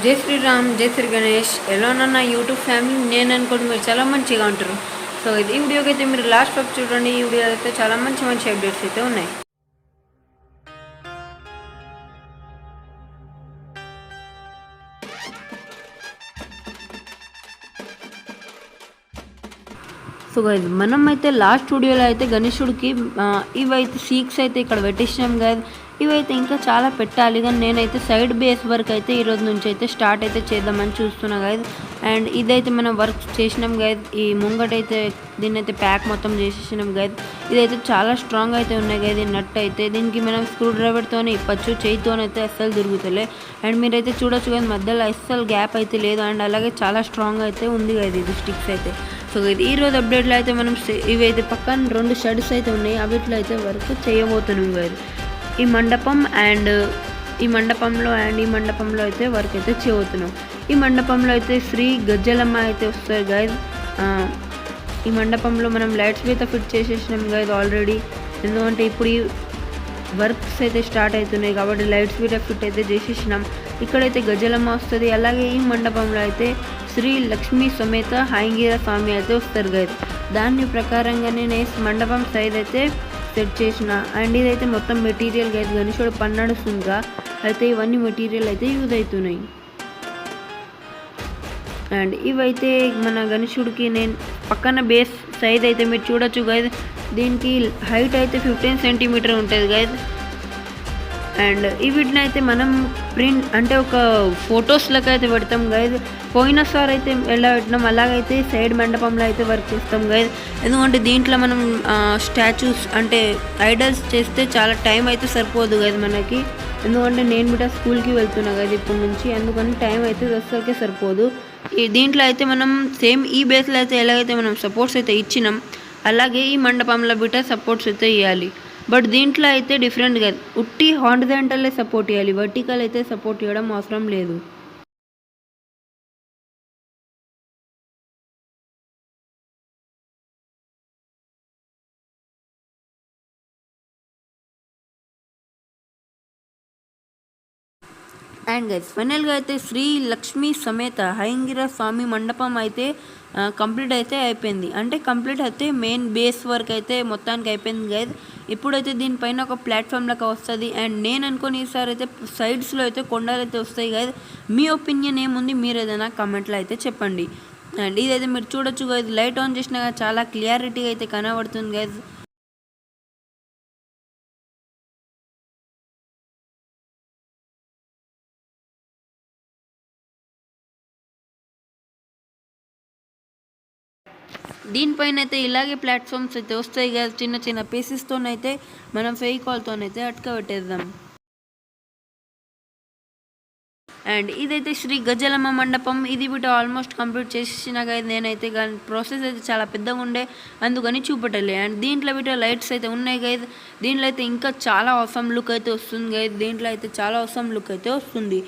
జై శ్రీరామ్, జై శ్రీ గణేష్. ఎలా ఉన్నా యూట్యూబ్ ఫ్యామిలీ, నేను అనుకోండి మీరు చాలా మంచిగా ఉంటారు. సో ఈ వీడియోకి అయితే మీరు లాస్ట్ వరకు చూడండి. ఈ వీడియో అయితే చాలా మంచి మంచి అప్డేట్స్ అయితే ఉన్నాయి. సో గైజ్ మనం అయితే లాస్ట్ వీడియోలో అయితే గణేశుడికి ఇవైతే సీక్స్ అయితే ఇక్కడ పెట్టేసినాం గైజ్. ఇవైతే ఇంకా చాలా పెట్టాలి, కానీ నేనైతే సైడ్ బేస్ వర్క్ అయితే ఈరోజు నుంచి అయితే స్టార్ట్ అయితే చేద్దామని చూస్తున్నా గైజ్. అండ్ ఇదైతే మనం వర్క్ చేసినాం గైజ్. ఈ ముంగటైతే దీన్ని అయితే ప్యాక్ మొత్తం చేసేసినాం గైజ్. ఇదైతే చాలా స్ట్రాంగ్ అయితే ఉన్నాయి గైజ్. ఈ నట్ అయితే దీనికి మనం స్క్రూ డ్రైవర్తోనే ఇప్పచ్చు, చేయితోనైతే అస్సలు తిరుగుతలే. అండ్ మీరైతే చూడొచ్చు గైజ్, మధ్యలో అస్సలు గ్యాప్ అయితే లేదు. అండ్ అలాగే చాలా స్ట్రాంగ్ అయితే ఉంది గైజ్ ఇది స్టిక్స్ అయితే. సో ఇది ఈరోజు అప్డేట్లో అయితే మనం ఇవైతే పక్కన 2 షెడ్స్ అయితే ఉన్నాయి, అవిట్లో అయితే వర్క్ చేయబోతున్నాం గైజ్. ఈ మండపం అండ్ ఈ మండపంలో అయితే వర్క్ అయితే చేయబోతున్నాం. ఈ మండపంలో అయితే శ్రీ గజ్జలమ్మ అయితే వస్తారు గైజ్. ఈ మండపంలో మనం లైట్స్ అయితే ఫిట్ చేసేసినాం గైజ్ ఆల్రెడీ. ఎందుకంటే ఇప్పుడు ఈ వర్క్స్ అయితే స్టార్ట్ అవుతున్నాయి కాబట్టి లైట్స్ కూడా ఫిట్ అయితే చేసేసినాం. ఇక్కడైతే గజలమ్మ వస్తుంది. అలాగే ఈ మండపంలో అయితే శ్రీ లక్ష్మీ సమేత హయంగిర స్వామి అయితే వస్తారు గైజ్. దాని ప్రకారంగానే నేను మండపం సైజ్ అయితే సెట్ చేసిన. అండ్ ఇదైతే మొత్తం మెటీరియల్ గైజ్, గణేశుడు పన్నడుస్తుందిగా అయితే ఇవన్నీ మెటీరియల్ అయితే యూజ్ అవుతున్నాయి. అండ్ ఇవైతే మన గణేశుడికి నేను పక్కన బేస్ సైజ్ అయితే మీరు చూడొచ్చు గైజ్. దీనికి హైట్ అయితే 15 సెంటీమీటర్ ఉంటుంది గైజ్. అండ్ ఈ వీటిని అయితే మనం ప్రింట్ అంటే ఒక ఫొటోస్లకు అయితే పెడతాం గైజ్. పోయినసారి అయితే ఎలా పెట్టినాం అలాగైతే సైడ్ మండపంలో అయితే వర్క్ చేస్తాం గైజ్. ఎందుకంటే దీంట్లో మనం స్టాచ్యూస్ అంటే ఐడల్స్ చేస్తే చాలా టైం అయితే సరిపోదు గైజ్ మనకి. ఎందుకంటే నేను కూడా స్కూల్కి వెళ్తున్నా గైజ్ ఇప్పటి నుంచి, అందుకని టైం అయితే అస్సలకే సరిపోదు. దీంట్లో అయితే మనం సేమ్ ఈ బేస్లో అయితే ఎలాగైతే మనం సపోర్ట్స్ అయితే ఇచ్చినాం అలాగే ఈ మండపంలో బిట సపోర్ట్స్ అయితే ఇవ్వాలి. బట్ దీంట్లో అయితే డిఫరెంట్గా ఉట్టి హారిజాంటల్లే సపోర్ట్ ఇవ్వాలి, వర్టికల్ అయితే సపోర్ట్ ఇవ్వడం అవసరం లేదు. అండ్ గైస్ ఫైనల్గా అయితే శ్రీ లక్ష్మీ సమేత హయంగిర స్వామి మండపం అయితే కంప్లీట్ అయితే అయిపోయింది. అంటే కంప్లీట్ అయితే మెయిన్ బేస్ వర్క్ అయితే మొత్తానికి అయిపోయింది గైజ్. ఇప్పుడైతే దీనిపైన ఒక ప్లాట్ఫామ్ లాగా వస్తుంది. అండ్ నేను అనుకుని ఈసారి అయితే సైడ్స్లో అయితే కొండలు అయితే వస్తాయి గైజ్. మీ ఒపీనియన్ ఏముంది మీరు ఏదైనా కమెంట్లో అయితే చెప్పండి. అండ్ ఇదైతే మీరు చూడొచ్చు గైజ్, లైట్ ఆన్ చేసినా చాలా క్లియారిటీ అయితే కనబడుతుంది గైజ్. దీనిపైన అయితే ఇలాగే ప్లాట్ఫామ్స్ అయితే వస్తాయి కదా, చిన్న చిన్న పీసెస్తోనైతే మనం ఫెవికాల్తోనైతే అటకబెట్టేద్దాం. అండ్ ఇదైతే శ్రీ గజలమ్మ మండపం. ఇది బిట ఆల్మోస్ట్ కంప్లీట్ చేసిన కదా నేనైతే, కానీ ప్రాసెస్ అయితే చాలా పెద్దగా ఉండే అందుకని చూపెట్టలే. అండ్ దీంట్లో బిట లైట్స్ అయితే ఉన్నాయి గైజ్. దీంట్లో అయితే ఇంకా చాలా అవసరం లుక్ అయితే వస్తుంది గైజ్. దీంట్లో అయితే చాలా అవసరం లుక్ అయితే వస్తుంది.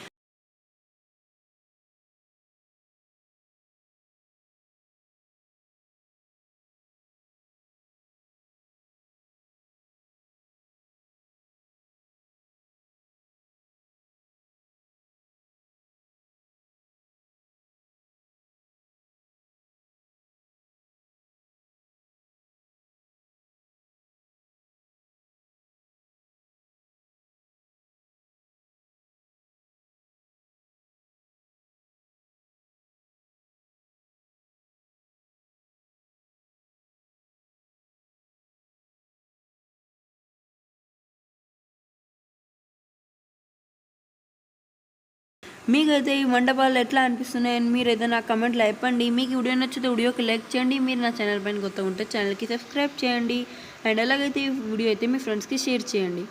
మీకైతే ఈ మండపాలు ఎట్లా అనిపిస్తున్నాయని మీరు ఏదైనా కమెంట్లో చెప్పండి. మీకు వీడియో నచ్చితే వీడియోకి లైక్ చేయండి. మీరు నా ఛానల్ పైన కొత్తగా ఉంటే ఛానల్కి సబ్స్క్రైబ్ చేయండి. అండ్ అలాగైతే ఈ వీడియో అయితే మీ ఫ్రెండ్స్కి షేర్ చేయండి.